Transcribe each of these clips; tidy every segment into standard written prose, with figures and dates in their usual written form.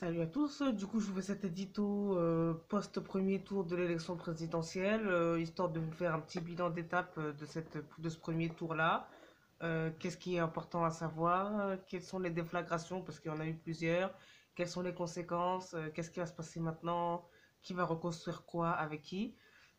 Salut à tous, du coup je vous fais cet édito post-premier tour de l'élection présidentielle, histoire de vous faire un petit bilan d'étape de ce premier tour-là. Qu'est-ce qui est important à savoir, quelles sont les déflagrations, parce qu'il y en a eu plusieurs, quelles sont les conséquences, qu'est-ce qui va se passer maintenant, qui va reconstruire quoi, avec qui.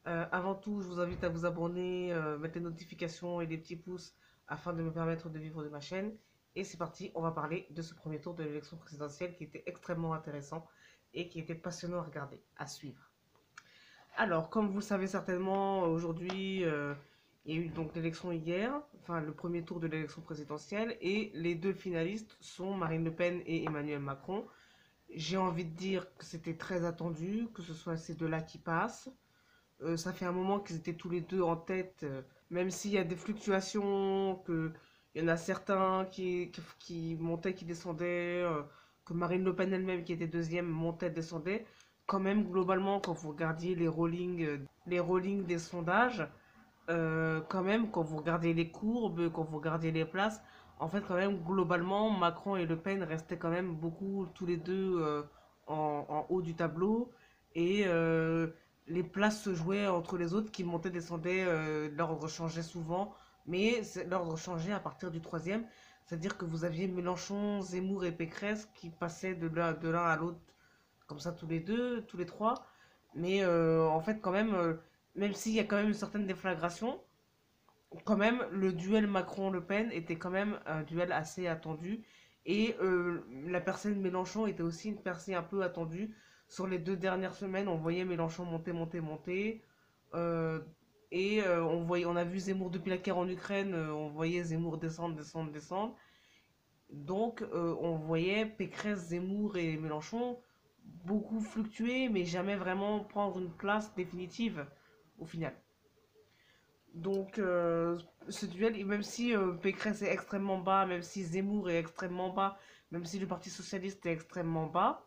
Avant tout, je vous invite à vous abonner, mettre les notifications et les petits pouces afin de me permettre de vivre de ma chaîne. Et c'est parti, on va parler de ce premier tour de l'élection présidentielle qui était extrêmement intéressant et qui était passionnant à regarder, à suivre. Alors, comme vous le savez certainement, aujourd'hui, il y a eu donc l'élection hier, enfin le premier tour de l'élection présidentielle, et les deux finalistes sont Marine Le Pen et Emmanuel Macron. J'ai envie de dire que c'était très attendu, que ce soit ces deux-là qui passent. Ça fait un moment qu'ils étaient tous les deux en tête, même s'il y a des fluctuations, que il y en a certains qui montaient, qui descendaient, que Marine Le Pen elle-même, qui était deuxième, montait, descendait. Quand même, globalement, quand vous regardiez les rollings des sondages, quand même, quand vous regardez les courbes, quand vous regardez les places, en fait, quand même, globalement, Macron et Le Pen restaient quand même beaucoup, tous les deux, en haut du tableau. Et les places se jouaient entre les autres qui montaient, descendaient, l'ordre changeait souvent. Mais l'ordre changeait à partir du troisième. C'est-à-dire que vous aviez Mélenchon, Zemmour et Pécresse qui passaient de l'un à l'autre, comme ça, tous les deux, tous les trois. Mais en fait, quand même, même s'il y a quand même une certaine déflagration, quand même, le duel Macron-Le Pen était quand même un duel assez attendu. Et la personne Mélenchon était aussi une personne un peu attendue. Sur les 2 dernières semaines, on voyait Mélenchon monter, monter, monter. Euh, on a vu Zemmour depuis la guerre en Ukraine, on voyait Zemmour descendre, descendre, descendre. Donc, on voyait Pécresse, Zemmour et Mélenchon beaucoup fluctuer, mais jamais vraiment prendre une place définitive au final. Donc, ce duel, et même si Pécresse est extrêmement bas, même si Zemmour est extrêmement bas, même si le Parti Socialiste est extrêmement bas,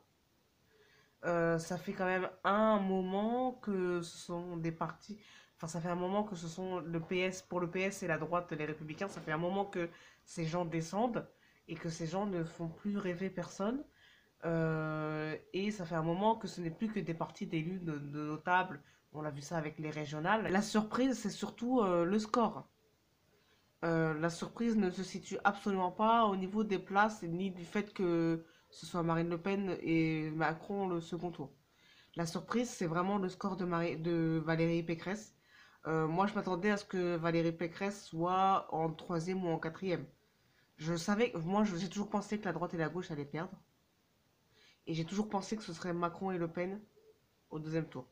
ça fait quand même un moment que ce sont des partis. Enfin, ça fait un moment que ce sont le PS, pour le PS et la droite, les Républicains, ça fait un moment que ces gens descendent et que ces gens ne font plus rêver personne. Et ça fait un moment que ce n'est plus que des partis d'élus de notables. On a vu ça avec les régionales. La surprise, c'est surtout le score. La surprise ne se situe absolument pas au niveau des places ni du fait que ce soit Marine Le Pen et Macron le second tour. La surprise, c'est vraiment le score de Valérie Pécresse. Moi, je m'attendais à ce que Valérie Pécresse soit en troisième ou en quatrième. J'ai toujours pensé que la droite et la gauche allaient perdre. Et j'ai toujours pensé que ce serait Macron et Le Pen au deuxième tour.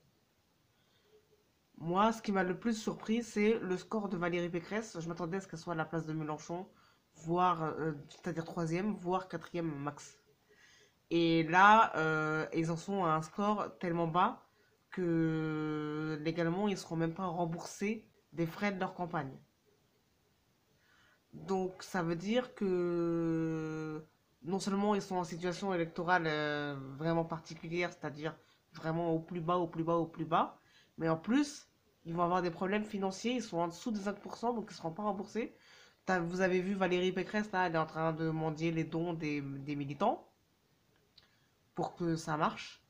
Moi, ce qui m'a le plus surpris, c'est le score de Valérie Pécresse. Je m'attendais à ce qu'elle soit à la place de Mélenchon, voire, c'est-à-dire troisième, voire quatrième max. Et là, ils en sont à un score tellement bas que légalement, ils ne seront même pas remboursés des frais de leur campagne. Donc, ça veut dire que non seulement ils sont en situation électorale vraiment particulière, c'est-à-dire vraiment au plus bas, au plus bas, au plus bas, mais en plus, ils vont avoir des problèmes financiers, ils sont en dessous des 5%, donc ils ne seront pas remboursés. Vous avez vu Valérie Pécresse, là, elle est en train de mendier les dons des militants pour que ça marche,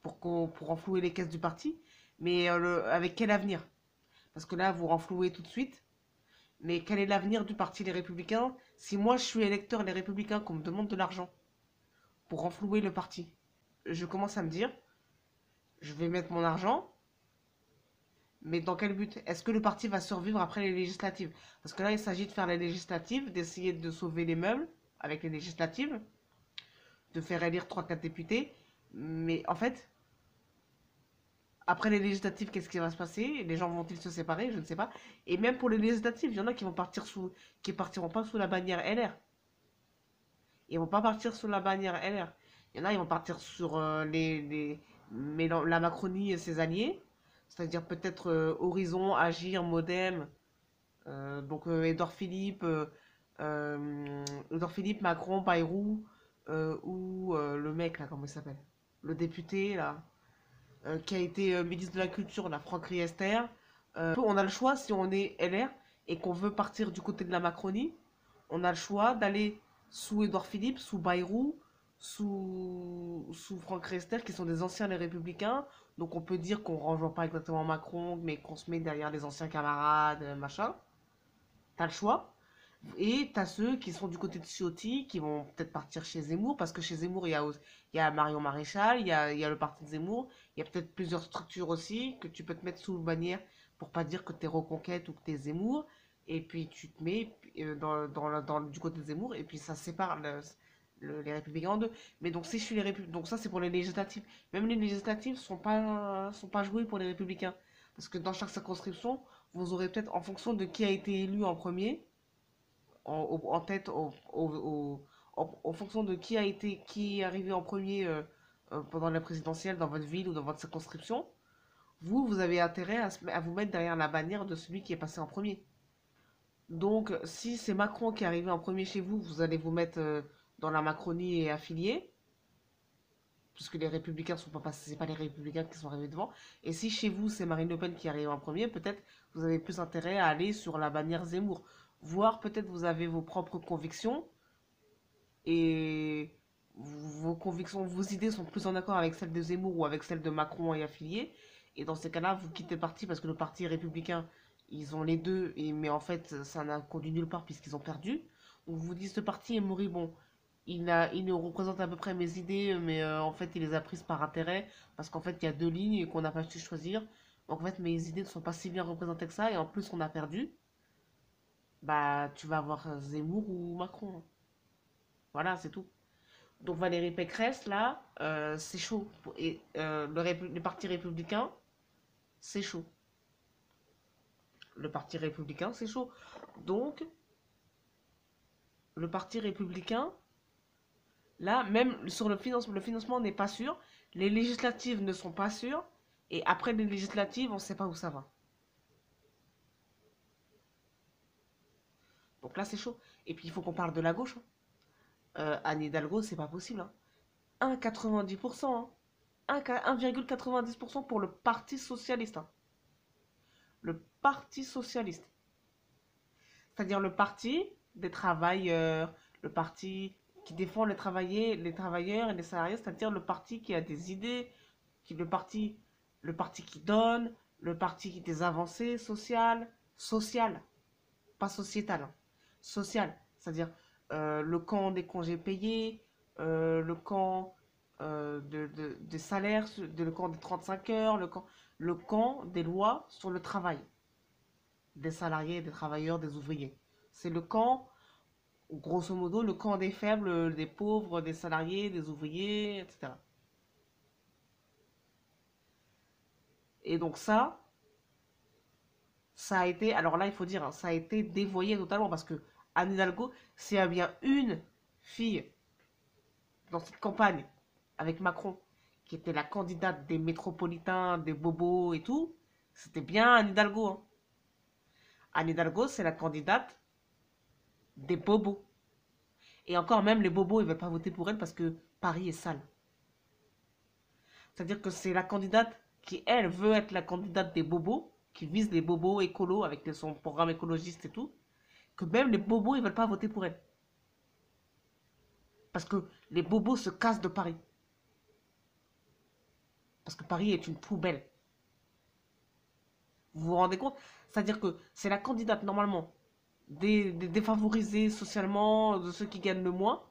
pour renflouer les caisses du parti. Mais avec quel avenir? Parce que là, vous renflouez tout de suite. Mais quel est l'avenir du parti Les Républicains si moi je suis électeur Les Républicains qu'on me demande de l'argent pour renflouer le parti? Je commence à me dire, je vais mettre mon argent, mais dans quel but? Est-ce que le parti va survivre après les législatives? Parce que là, il s'agit de faire les législatives, d'essayer de sauver les meubles avec les législatives, de faire élire trois quatre députés. Mais en fait, après les législatives, qu'est-ce qui va se passer? Les gens vont-ils se séparer? Je ne sais pas. Et même pour les législatives, il y en a qui vont qui partiront pas sous la bannière LR. Ils vont pas partir sous la bannière LR. Il y en a, ils vont partir sur la Macronie et ses alliés. C'est-à-dire peut-être Horizon, Agir, Modem. Donc Édouard Philippe, Macron, Bayrou. Ou le mec là, comment il s'appelle? Le député là, qui a été ministre de la Culture, là, Franck Riester. On a le choix si on est LR et qu'on veut partir du côté de la Macronie. On a le choix d'aller sous Édouard Philippe, sous Bayrou, sous Franck Riester, qui sont des anciens les Républicains. Donc on peut dire qu'on ne rejoint pas exactement Macron, mais qu'on se met derrière les anciens camarades, machin. T'as le choix. Et t'as ceux qui sont du côté de Ciotti, qui vont peut-être partir chez Zemmour, parce que chez Zemmour, il y a Marion Maréchal, il y a le parti de Zemmour, il y a peut-être plusieurs structures aussi que tu peux te mettre sous bannière pour pas dire que t'es Reconquête ou que t'es Zemmour. Et puis tu te mets du côté de Zemmour, et puis ça sépare les Républicains en deux. Mais donc, si je suis les Républicains, donc ça c'est pour les législatives. Même les législatives sont pas jouées pour les Républicains. Parce que dans chaque circonscription, vous aurez peut-être, en fonction de qui a été élu en premier, en tête en fonction de qui est arrivé en premier pendant la présidentielle dans votre ville ou dans votre circonscription, vous avez intérêt à vous mettre derrière la bannière de celui qui est passé en premier. Donc, si c'est Macron qui est arrivé en premier chez vous, vous allez vous mettre dans la Macronie et affilié, puisque les Républicains sont pas passés, c'est pas les Républicains qui sont arrivés devant. Et si chez vous c'est Marine Le Pen qui arrive en premier, peut-être vous avez plus intérêt à aller sur la bannière Zemmour. Voire peut-être vous avez vos propres convictions et vos convictions, vos idées sont plus en accord avec celles de Zemmour ou avec celles de Macron et affiliés. Et dans ces cas-là, vous quittez le parti parce que le parti républicain, ils ont les deux, mais en fait, ça n'a conduit nulle part puisqu'ils ont perdu. Donc vous vous dites, ce parti est moribond. Il nous représente à peu près mes idées, mais en fait, il les a prises par intérêt parce qu'en fait, il y a deux lignes et qu'on n'a pas su choisir. Donc en fait, mes idées ne sont pas si bien représentées que ça et en plus, on a perdu. Bah, tu vas avoir Zemmour ou Macron. Voilà, c'est tout. Donc Valérie Pécresse, là, c'est chaud. Et le parti républicain, c'est chaud. Le parti républicain, c'est chaud. Donc, le parti républicain, là, même sur le financement n'est pas sûr. Les législatives ne sont pas sûres. Et après les législatives, on ne sait pas où ça va. Donc là, c'est chaud. Et puis, il faut qu'on parle de la gauche, hein. Anne Hidalgo, c'est pas possible, hein. 1,90%, hein. 1,90% pour le Parti Socialiste, hein. Le Parti Socialiste. C'est-à-dire le parti des travailleurs, le parti qui défend les travailleurs et les salariés, c'est-à-dire le parti qui a des idées, le parti qui donne, le parti qui a des avancées sociales, pas sociétales, hein, sociales, c'est-à-dire le camp des congés payés, le camp des salaires, le camp des 35 heures, le camp des lois sur le travail des salariés, des travailleurs, des ouvriers. C'est le camp, grosso modo, le camp des faibles, des pauvres, des salariés, des ouvriers, etc. Et donc ça a été, alors là il faut dire, hein, ça a été dévoyé totalement parce que Anne Hidalgo, s'il y a bien une fille dans cette campagne avec Macron qui était la candidate des métropolitains, des bobos et tout, c'était bien Anne Hidalgo, hein. Anne Hidalgo, c'est la candidate des bobos. Et encore même, les bobos, ils ne veulent pas voter pour elle parce que Paris est sale. C'est-à-dire que c'est la candidate qui, elle, veut être la candidate des bobos, qui vise les bobos écolos avec son programme écologiste et tout, que même les bobos, ils ne veulent pas voter pour elle. Parce que les bobos se cassent de Paris. Parce que Paris est une poubelle. Vous vous rendez compte? C'est-à-dire que c'est la candidate, normalement, des défavorisés socialement, de ceux qui gagnent le moins,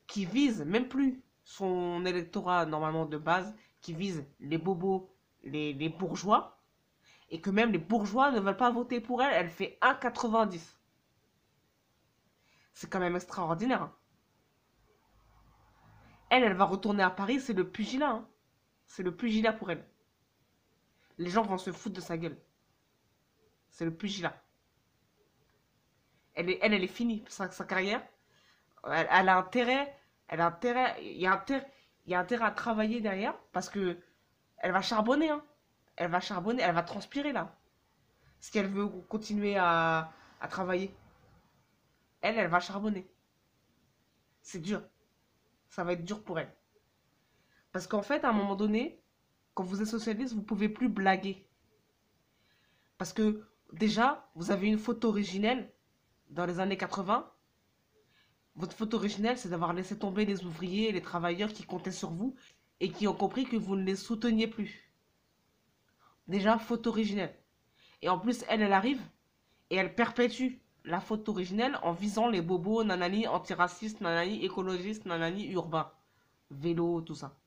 qui vise même plus son électorat normalement de base, qui vise les bobos, les bourgeois, et que même les bourgeois ne veulent pas voter pour elle, elle fait 1,90. C'est quand même extraordinaire, hein. Elle va retourner à Paris, c'est le pugilat, hein. C'est le pugilat pour elle. Les gens vont se foutre de sa gueule. C'est le pugilat. Elle est finie, sa carrière. Elle a intérêt, il y a intérêt à travailler derrière parce que elle va charbonner, hein. Elle va charbonner, elle va transpirer là. Si elle veut continuer à travailler, elle va charbonner. C'est dur. Ça va être dur pour elle. Parce qu'en fait, à un moment donné, quand vous êtes socialiste, vous ne pouvez plus blaguer. Parce que déjà, vous avez une faute originelle dans les années 80. Votre faute originelle, c'est d'avoir laissé tomber les ouvriers et les travailleurs qui comptaient sur vous et qui ont compris que vous ne les souteniez plus. Déjà, faute originelle. Et en plus, elle arrive et elle perpétue la faute originelle en visant les bobos, nanani, antiracistes, nanani, écologistes, nanani, urbains. Vélo, tout ça.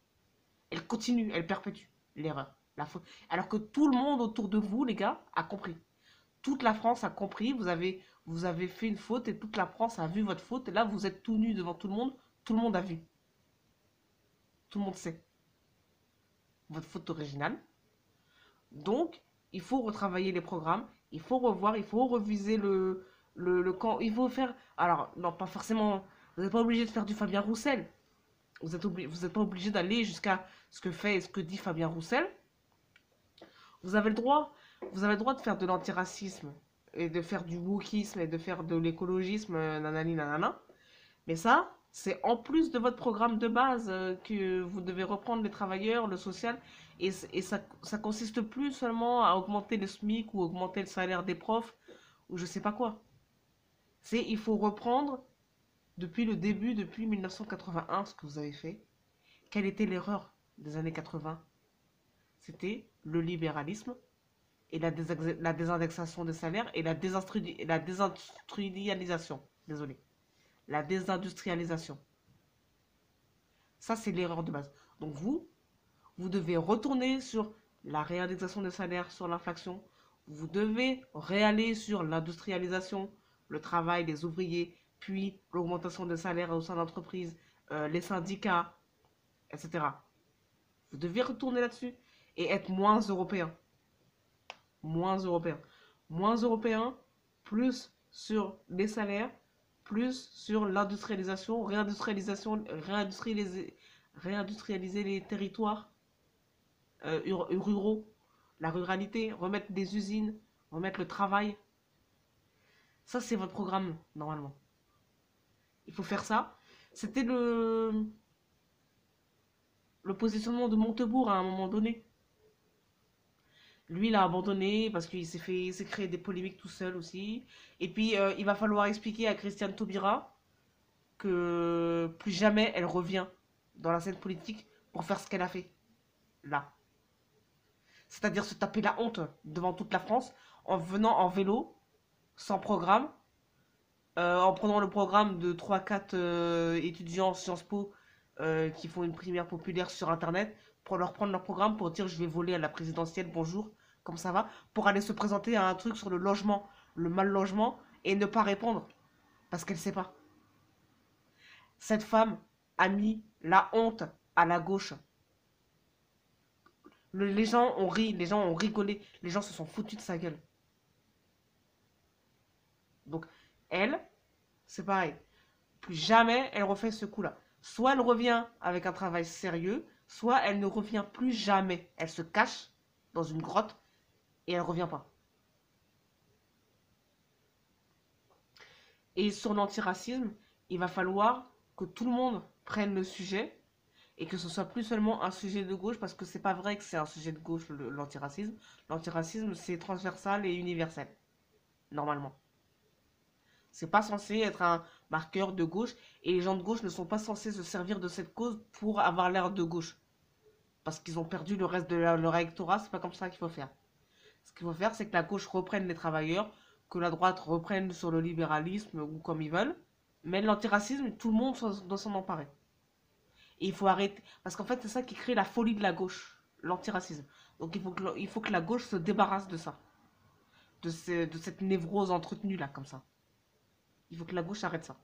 Elle continue, elle perpétue l'erreur, la faute. Alors que tout le monde autour de vous, les gars, a compris. Toute la France a compris, vous avez fait une faute et toute la France a vu votre faute. Et là, vous êtes tout nu devant tout le monde a vu. Tout le monde sait votre faute originale. Donc, il faut retravailler les programmes, il faut revoir, il faut reviser le camp. Il faut faire. Alors, non, pas forcément. Vous n'êtes pas obligé de faire du Fabien Roussel. Vous êtes pas obligé d'aller jusqu'à ce que fait et ce que dit Fabien Roussel. Vous avez le droit. Vous avez le droit de faire de l'antiracisme et de faire du wokisme et de faire de l'écologisme, nanani nanana. Mais ça, c'est en plus de votre programme de base que vous devez reprendre les travailleurs, le social. Et ça consiste plus seulement à augmenter le SMIC ou augmenter le salaire des profs ou je sais pas quoi. C'est il faut reprendre depuis le début, depuis 1981, ce que vous avez fait. Quelle était l'erreur des années 80? C'était le libéralisme et la désindexation des salaires et la désindustrialisation. Désolé. La désindustrialisation. Ça, c'est l'erreur de base. Donc vous devez retourner sur la réalisation des salaires, sur l'inflation. Vous devez réaller sur l'industrialisation, le travail des ouvriers, puis l'augmentation des salaires au sein d'entreprises, les syndicats, etc. Vous devez retourner là-dessus et être moins européen. Moins européen. Moins européen, plus sur les salaires, plus sur l'industrialisation, réindustrialiser les territoires ruraux, la ruralité, remettre des usines, remettre le travail. Ça, c'est votre programme, normalement. Il faut faire ça. C'était le positionnement de Montebourg à un moment donné. Lui, il a abandonné parce il s'est créé des polémiques tout seul aussi. Et puis, il va falloir expliquer à Christiane Taubira que plus jamais elle revient dans la scène politique pour faire ce qu'elle a fait là. C'est-à-dire se taper la honte devant toute la France en venant en vélo, sans programme, en prenant le programme de trois quatre étudiants Sciences Po qui font une primaire populaire sur Internet, pour leur prendre leur programme, pour dire je vais voler à la présidentielle, bonjour, comme ça va, pour aller se présenter à un truc sur le logement, le mal logement, et ne pas répondre, parce qu'elle sait pas. Cette femme a mis la honte à la gauche. Les gens ont ri, les gens ont rigolé, les gens se sont foutus de sa gueule. Donc, elle, c'est pareil. Plus jamais elle refait ce coup-là. Soit elle revient avec un travail sérieux, soit elle ne revient plus jamais. Elle se cache dans une grotte et elle ne revient pas. Et sur l'antiracisme, il va falloir que tout le monde prenne le sujet et que ce soit plus seulement un sujet de gauche, parce que c'est pas vrai que c'est un sujet de gauche, l'antiracisme. L'antiracisme, c'est transversal et universel, normalement. C'est pas censé être un marqueur de gauche et les gens de gauche ne sont pas censés se servir de cette cause pour avoir l'air de gauche. Parce qu'ils ont perdu le reste de leur électorat, c'est pas comme ça qu'il faut faire. Ce qu'il faut faire, c'est que la gauche reprenne les travailleurs, que la droite reprenne sur le libéralisme ou comme ils veulent. Mais l'antiracisme, tout le monde doit s'en emparer. Et il faut arrêter. Parce qu'en fait, c'est ça qui crée la folie de la gauche, l'antiracisme. Donc il faut que la gauche se débarrasse de ça. De cette névrose entretenue là, comme ça. Il faut que la gauche arrête ça.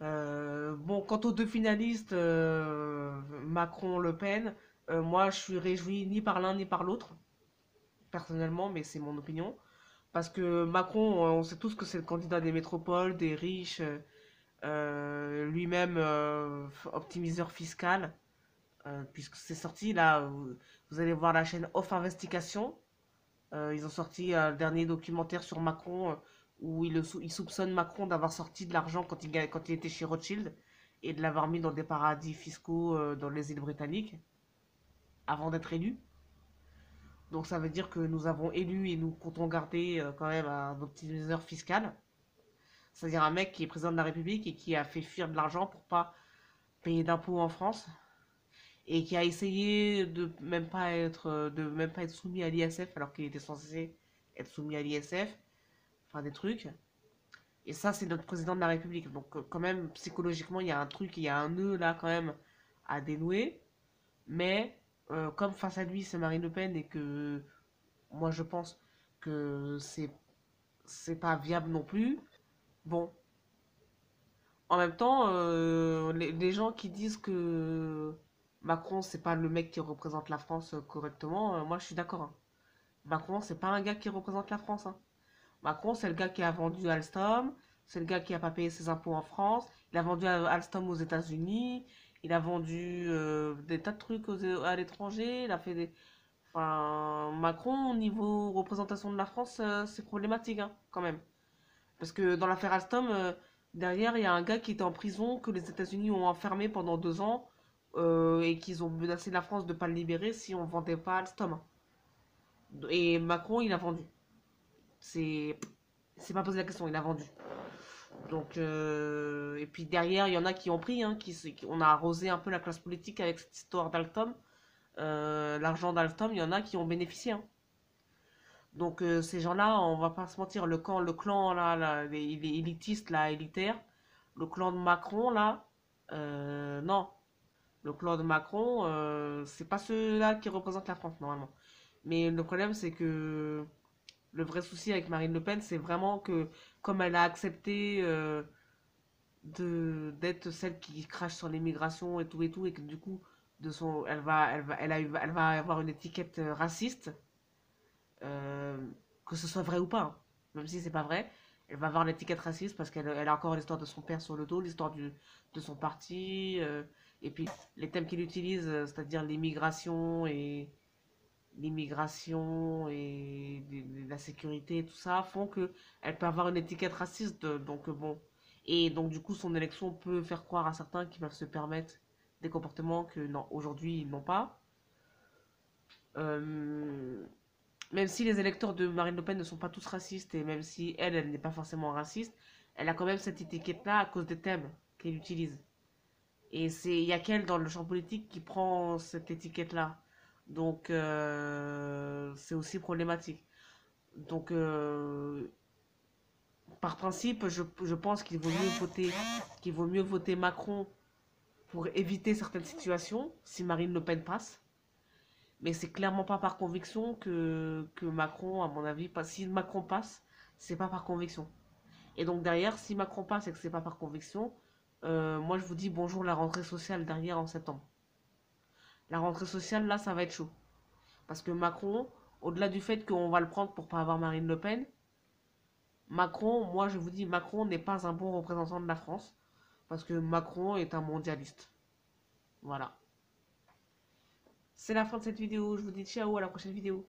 Bon, quant aux deux finalistes, Macron-Le Pen, moi je suis réjoui ni par l'un ni par l'autre, personnellement, mais c'est mon opinion. Parce que Macron, on sait tous que c'est le candidat des métropoles, des riches, lui-même optimiseur fiscal, puisque c'est sorti là, vous allez voir la chaîne Off Investigation. Ils ont sorti un dernier documentaire sur Macron où ils soupçonnent Macron d'avoir sorti de l'argent quand il était chez Rothschild et de l'avoir mis dans des paradis fiscaux dans les îles britanniques avant d'être élu. Donc ça veut dire que nous avons élu et nous comptons garder quand même un optimiseur fiscal. C'est-à-dire un mec qui est président de la République et qui a fait fuir de l'argent pour pas payer d'impôts en France et qui a essayé de même pas être soumis à l'ISF alors qu'il était censé être soumis à l'ISF, enfin des trucs. Et ça, c'est notre président de la République. Donc quand même, psychologiquement, il y a un truc, il y a un nœud là quand même à dénouer. Mais comme face à lui, c'est Marine Le Pen et que moi je pense que c'est pas viable non plus. Bon, en même temps, les gens qui disent que Macron, c'est pas le mec qui représente la France correctement, moi je suis d'accord, hein. Macron, c'est pas un gars qui représente la France, hein. Macron, c'est le gars qui a vendu Alstom, c'est le gars qui a pas payé ses impôts en France, il a vendu Alstom aux États-Unis, il a vendu des tas de trucs à l'étranger, il a fait des. Enfin, Macron, au niveau représentation de la France, c'est problématique, hein, quand même. Parce que dans l'affaire Alstom, derrière, il y a un gars qui était en prison, que les États-Unis ont enfermé pendant 2 ans, et qu'ils ont menacé la France de ne pas le libérer si on ne vendait pas Alstom. Et Macron, il a vendu. C'est c'est pas posé la question, il a vendu. Donc, et puis derrière, il y en a qui ont pris, hein, on a arrosé un peu la classe politique avec cette histoire d'Alstom. L'argent d'Alstom, il y en a qui ont bénéficié, hein. Donc ces gens-là, on va pas se mentir, le clan là, les élitistes là, élitaires, le clan de Macron là, non, le clan de Macron, c'est pas ceux-là qui représentent la France normalement. Mais le problème c'est que le vrai souci avec Marine Le Pen, c'est vraiment que comme elle a accepté de d'être celle qui crache sur l'immigration et tout, et que du coup elle va avoir une étiquette raciste. euh, que ce soit vrai ou pas, hein. Même si c'est pas vrai, elle va avoir l'étiquette raciste parce elle a encore l'histoire de son père sur le dos, l'histoire de son parti, et puis les thèmes qu'il utilise, c'est-à-dire l'immigration et la sécurité et tout ça, font que elle peut avoir une étiquette raciste, donc bon. Et donc du coup, son élection peut faire croire à certains qui peuvent se permettre des comportements que non, aujourd'hui ils n'ont pas. Euh, Même si les électeurs de Marine Le Pen ne sont pas tous racistes et même si elle n'est pas forcément raciste, elle a quand même cette étiquette-là à cause des thèmes qu'elle utilise. Et il y a qu'elle dans le champ politique qui prend cette étiquette-là. Donc c'est aussi problématique. Donc par principe, je pense qu'il vaut mieux voter Macron pour éviter certaines situations si Marine Le Pen passe. Mais c'est clairement pas par conviction que Macron, à mon avis, si Macron passe, c'est pas par conviction. Et donc derrière, si Macron passe et que c'est pas par conviction, moi je vous dis bonjour la rentrée sociale derrière en septembre. La rentrée sociale, là, ça va être chaud. Parce que Macron, au-delà du fait qu'on va le prendre pour pas avoir Marine Le Pen, Macron, moi je vous dis, Macron n'est pas un bon représentant de la France. Parce que Macron est un mondialiste. Voilà. C'est la fin de cette vidéo. Je vous dis ciao, à la prochaine vidéo.